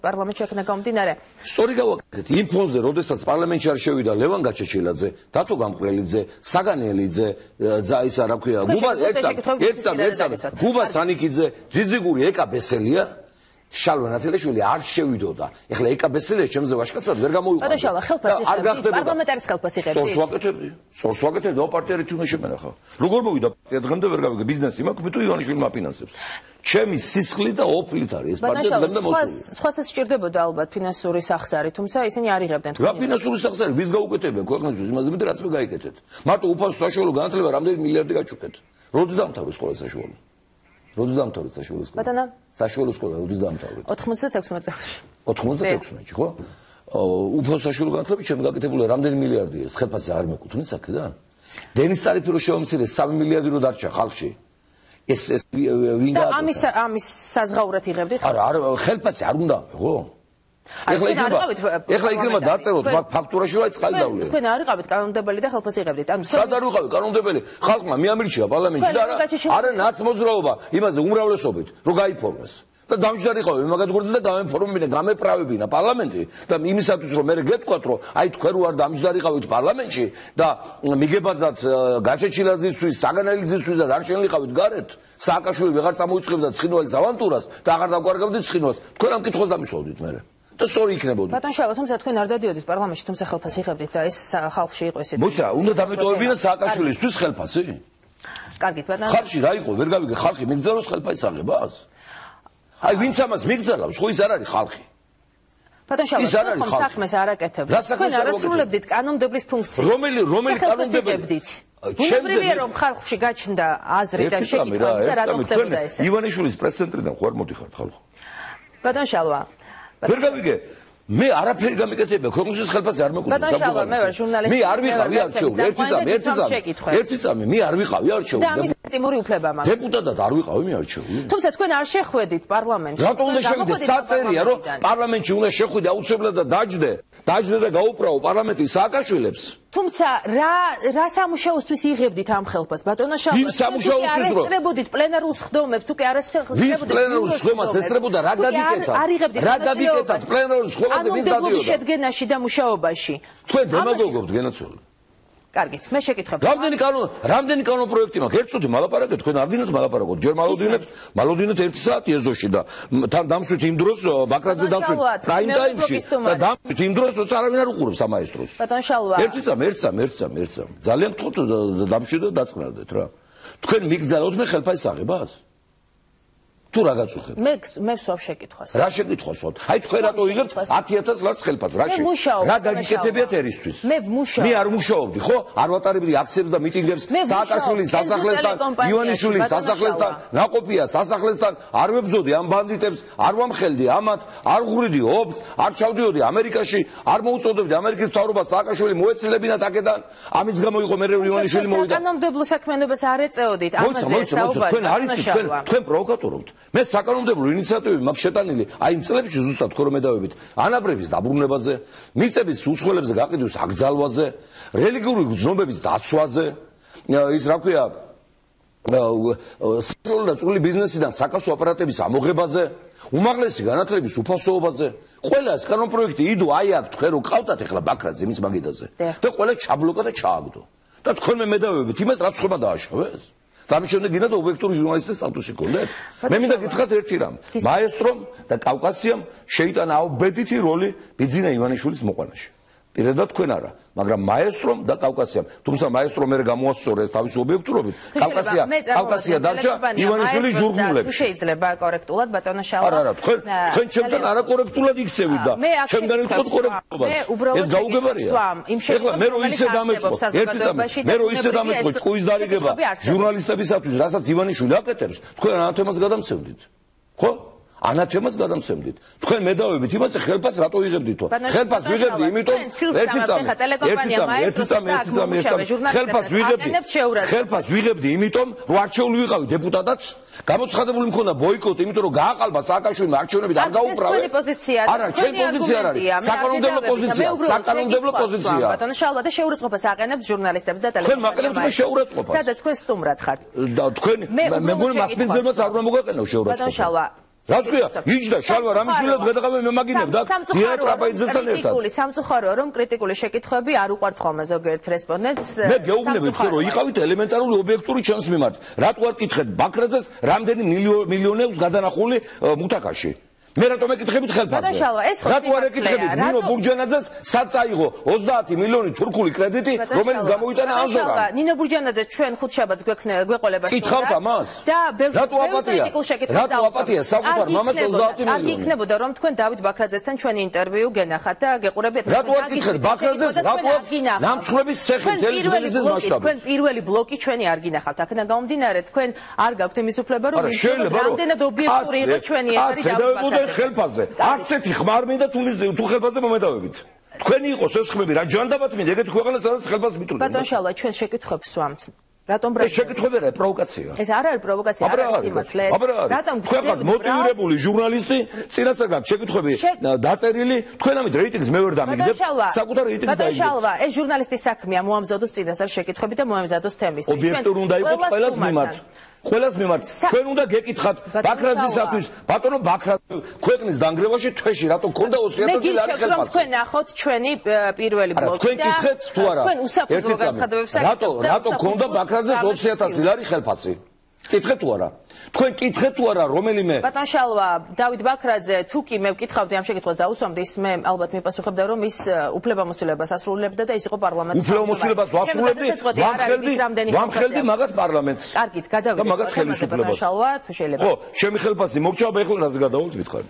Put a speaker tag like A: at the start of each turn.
A: პარლამენტში აქ გამომდინარე.
B: სწორი გავაკეთეთ იმ ფონზე, როდესაც პარლამენტში არ შევიდა ლევან გაჩეჩილაძე, დათო გამყრელიძე, საგანელიძე, ისა რა ქვია, გუბა სანიკიძე, ძიძიგური ეკა ბესელია. შალვა ნათელაშვილი არ შევიდოდა. ეხლა ეკა ბესელია ჩემზე ვაშკაცად ვერ გამოიყვანდა.
A: ბატონ შალვა, ხელფასი იღებდი, პარლამენტარის ხელფასი იღებდი.
B: სორს ვაკეთებდი, პარტია რითი უნდა შემენახა. როგორ მოვიდა პარტია დღემდე ვერ გავიგე, ბიზნესი მაქვს, თუ ივანიშვილი მაფინანსებს. ჩემი სისხლი და ოფლით არის ეს პარტია დღემდე მოსული.
A: სხვასაც სჭირდებოდა ალბათ ფინანსური სახსარი, თუმცა ისინი არ იღებდნენ.
B: რა ფინანსური სახსარი, ვის გაუკეთებია ქვეყნისთვის, იმაზე მეტი რაც მე გაიკეთეთ. მარტო უფასო საშუალო განათლება რამდენი მილიარდი გაჩუქეთ. როდის დამთავრდა სკოლა საშუალო? როდის დამთავრდა საშუალო სკოლა?
A: ბატონო,
B: საშუალო სკოლა როდის დამთავრდა?
A: 96 წელს.
B: 96-ში, ხო? უფასო საშუალო განათლება ჩემ გაკეთებული რამდენი მილიარდია? ხელფასი არ მეკუთვნით აქედან? დენის ტარიფი რო შევამცირე 3 მილიარდი რო დარჩა ხალხში. ეს ვინ და
A: ამის საზღაურად იღებდით?
B: არა, ხელფასი არ უნდა, ხო? ეხლა იქნება დაწეროთ ფაქტურაში რა წყალი დავლე.
A: თქვენ არ იყავით კანონმდებელი და ხელფასი იღებდით. ანუ
B: სად არ ვიყავი კანონმდებელი? ხალხმა მიამრიჩია პარლამენტში და არა ნაც მოძრაობა იმაზე უმრავლესობით რომ გაიფორმეს. და დამჯდარიყავი მაგათ გორდზე და გამეფორმებინა, გამეправებინა პარლამენტი და იმისათვის რომ მე გეტყვათ რომ აი თქვენ რო არ დამჯდარიყავით პარლამენტში და მიგებაძათ გაჩეჩილაძისთვის, საგანელიძისთვის და არ შენლიყავით გარეთ, სააკაშვილი ვეღარ წამოიწყებდა ცხინვალის ავანტურას და აღარ დაგვარგებდით ცხინვალს. თქვენ ამ კითხვას დამისვავდით მე. და სწორი იქნებოდა.
A: ბატონ შალვა, თუმცა თქვენ არ დადიოდით პარლამენტში, თუმცა ხელფასი იღებდით და ეს ხალხში იყო ესეთი.
B: მოიცა, უნდა დამეტოვებინა სააკაშვილისთვის ხელფასი?
A: კარგით, ბატონო.
B: ხალხში რა იყო, ვერ გავიგე, ხალხი მიგზავნოს ხელფასის აღებას? აი ვინც ამას მიგზავნოს, ხო ის არ არის ხალხი.
A: ბატონ შალვა, თქვენ საქმეს არ აკეთებთ. თქვენ არ ასრულებდით კანონმდებლის ფუნქციას.
B: რომელი კანონმდებელი?
A: ბუნებრივია რომ ხალხში გაჩნდა აზრი და შეკითხვა, რატომ ხდებოდა ესე?
B: ივანიშვილის პრეს-ცენტრიდან ხო არ მოდიხართ ხალხო?
A: ბატონ შალვა,
B: ვერ გავიგე. მე არაფერი გამიკეთებია, ქვეყნისთვის ხელფასი არ მეკუთვნის.
A: ბატონ შალვა, მე ვარ ჟურნალისტი.
B: მე არ ვიყავი არჩეული, ერთი წამი, მე არ ვიყავი არჩეული.
A: და ამის ლეგიტიმური უფლება მაქვს.
B: დეპუტატად არ ვიყავი მე არჩეული.
A: თუმცა თქვენ არ შეხვედით პარლამენტში.
B: რატომ უნდა შევიდე? საწერია რომ პარლამენტში უნდა შეხვიდე აუცილებლად და დაждდე და გაუправო პარლამენტის სააკაშვილებს.
A: თუმცა რა სამუშაოსთვის იღებდით ამ ხელფასს, ბატონო შალვა?
B: იმ სამუშაოსთვის რომ
A: ესწრებოდით პლენარულ სხდომებს, თუ კი არ ესწრებოდით.
B: ვის პლენარულ სხდომას ესწრებოდა, რა დაგიკეთა? რა დაგიკეთა პლენარულ სხდომაზე ვის დადიოდა?
A: შედგენაში და მუშაობაში.
B: თქვენ დემაგოგობთ გენაცვალე.
A: კარგით, მე შეკითხებ.
B: რამდენი კანონ პროექტი მაქვს? ერთ წუთი მალაპარაკეთ, თქვენ არ დინოთ მალაპარაკოთ. ჯერ მალოდინეთ 1 საათი ეზოში და თან დამშვით იმ დროს ბაქრაძე დამშვით პრაიმ ტაიმში და დამშვით იმ დროს როცა არავინ არ უყურებს ამაესტროს.
A: ბატონ შალვა.
B: ერთი წამი. ძალიან გთხოვთ დამშვით და დაწყნარდეთ რა. თქვენ მიგზავნოთ მე ხელფასის აღებას? თუ რა გაწუხებთ?
A: მე ვსვავ შეკითხვას.
B: რა შეკითხვას ვსვავთ? აი თქვენ რატო იღებთ 10000 ლარს ხელფასს? რა გაგიკეთებიათ ერისთვის?
A: მე ვმუშაობ.
B: მე არ ვმუშაობდი, ხო? არ ვატარებდი აქციებს და მიტინგებს სააკაშვილის სასახლესთან, ივანიშვილის სასახლესთან, ნაყოფიას სასახლესთან, არ ვებძოდი ამ ბანდიტებს, არ ვამხელდი ამათ, არ ვღვრიდი ოფს, არ ჩავდიოდი ამერიკაში, არ მოუწოდებდი ამერიკის მთავრობას სააკაშვილი მოეცლებინათ აქედან. ამის გამო იყო მე ივანიშვილი მოვიდა.
A: საკანონმდებლო საქმიანობას არ ეწეოდით, ამაზე საუბარი.
B: თქვენ არიცით, თქვენ პროვოკატორობთ. მე საკანონმდებლო ინიციატივები მაქვს შეტანილი აი იმ წლებში ზუსტად ხო რომ მედავებით ანაბრების დაბრუნებაზე, მიწების უცხოელებზე გაყიდვის აკრძალვაზე, რელიგიური გრძნობების დაცვაზე, ის რა ქვია საშუალო და წვრილი ბიზნესიდან საკასო აპარატების ამოღებაზე, უმაღლესი განათლების უფასოობაზე. ყველა ეს კანონპროექტი იდო აი აქ თქვენ რო ყავდათ ახლა ბაქრაძე მის მაგიდაზე და ყველა ჩაბლოკა და ჩააგდო. და თქვენ მე მედავებით იმას რაც ხომა დააშავეს. და ამის შემდეგ გინდა ობიექტური ჟურნალისტის სტატუსი გქონდეთ? მე მინდა გითხრათ ერთი რამ. მაესტრომ და კავკასიამ შეიტანა აუბედითი როლი ბიძინა ივანიშვილის მოყვანაში. პირადად თქვენ არა, მაგრამ მაესტრომ და კავკასიამ. თუმცა მაესტრომ მე გამოასწორეს თავის ობიექტურობით. კავკასია დარჩა ივანიშვილის ჟურნალებში.
A: შეიძლება კორექტულად ბატონო შალვა.
B: არა, თქვენ ჩემთან არაკორექტულად იქცევით და ჩემგან ვიტყოდ კორექტობას. ეს გაუგებარია. ეხლა მე რო ისე დამეწყო, ერთი წამი, მე რო ისე დამეწყო ჭკუის დარიგება ჟურნალისტებისათვის, რასაც ივანიშვილი აკეთებს, თქვენ ანათემას გადამცემდით. ხო? ანათემას გადამცემდით. თქვენ მედავებით იმაზე ხელფასს რატო იღებდითო? ხელფასს ვიღებდი, იმიტომ ხელფასს ვიღებდი, იმიტომ რომ არჩეული ვიყავი დეპუტატად, გამოცხადებული მქონდა ბოიკოტი, იმიტომ რომ გააყალბა სააკაშვილმა არჩევნები და არ გაუправე. არა, ჩემი პოზიცია არ არის. საკანონმდებლო პოზიცია.
A: ბატონო შალვა და შეურაცხყოფას აყენებთ ჟურნალისტებს და
B: თქვენ მაყენებთ მე შეურაცხყოფას.
A: სადაც თქვენ სტუმრად ხართ.
B: და თქვენ მე მგონი მასპინძლებმაც არ უნდა მოგაყენო შეურაცხყოფა.
A: ბატონო შალვა
B: რაც ქვია, იჯდა შალვა რამიშვილად გადაღავენ მემაგინებ და დიana ტრაპაიძესთან ერთად.
A: სამწუხაროა რომ კრიტიკული შეკითხვები არ უყვართ ხოლმე ზოგიერთ რესპონდენტს.
B: მე გეუბნებით ხო რომ იყავით ელემენტარული ობიექტური ჩემს მიმართ. რატო არ კითხეთ ბაქრაძეს რამდენი მილიონეებს გადანახული მუთაკაში? მე რატომ ეკითხებით ხელფასზე? რატო არ ეკითხებით ნინო ბურჯანაძეს სად წაიღო 30 მილიონი თურქული კრედიტი, რომელიც გამოიტანა ანზორამ?
A: ნინო ბურჯანაძე ჩვენ ხუთშაბათს გვეყოლება.
B: კითხავთ ამას?
A: და
B: რატო აპატია? რატო აპატია საკუთარ მამას 30 მილიონი?
A: არ იქნებოდა რომ თქვენ დავით ბაქრაძესთან ჩვენი ინტერვიუ გენახათ და გეყურებიათ.
B: რატო არ კითხეთ ბაქრაძეს? რატო ნამცხრების ცეხი მთელი თბილისის მასშტაბით?
A: თქვენ პირველი ბლოკი ჩვენი არ გინახავთ. აქედან გამომდინარე თქვენ არ გაქვთ იმის უფლება რომ რამდენად ობიექტური იყო ჩვენი ეთერი და
B: ხელფასზე. არც ერთი ხმარ მინდა თუ ხელფასზე მომედავებით. თქვენი იყოს ეს ხმები რა ჯანდაბათ მინდა ეგეთი ქვეყანა სადაც ხელფასს მიტოვებთ.
A: ბატონ შალვა ჩვენ შეკითხვებს ვამთ. რატომ
B: ეს შეკითხვები არა პროვოკაცია.
A: ეს არ არის პროვოკაცია, არ არის სიმართლე.
B: რატომ ხარ მოტივირებული ჟურნალისტი წინასაგან შეკითხვები დაწერილი თქვენ ამით რეიტინგს მე ვერ დამიგდებ საკუთარ რეიტინგს დაიგდებ.
A: ბატონ შალვა ეს ჟურნალისტის საქმეა მოამზადოს წინასწარ შეკითხვები და მოამზადოს თემის.
B: ობიექტური უნდა იყოს ყველას მიმართ. ყველას მიმართ თქვენ უნდა გეკითხათ ბაქრაძისათვის ბატონო ბაქრაძე ქვეყნის დანგრევაში თვეში რატო გქონდა 20000 ლარი ხელფასი?
A: თქვენ ნახოთ ჩვენი პირველი ბლოკი და
B: თქვენ კითხეთ თუ არა
A: თქვენ უსაფრთხო განცხადებებს
B: რატო გქონდა ბაქრაძეს 20000 ლარი ხელფასი? კითხეთ თუ არა? თქვენ კითხეთ თუ არა რომელიმე
A: ბატონ შალვა დავით ბაქრაძე თუ კი მე ვკითხავდი ამ შეკითხვას დაუსვამდი ის მე ალბათ მიპასუხებდა რომ ის უფლებამოსილებას ასრულებდა და ის იყო პარლამენტის
B: უფლებამოსილებას ვასრულებდი ვამხელდი მაგათ პარლამენტს
A: კარგით გადავიდეთ
B: მაგათ ხელისუფლებას
A: ბატონ შალვა თუ შეიძლება
B: ხო ჩემი ხელფასი მოგჭა ეხლა რაზე გადავალთ მითხარი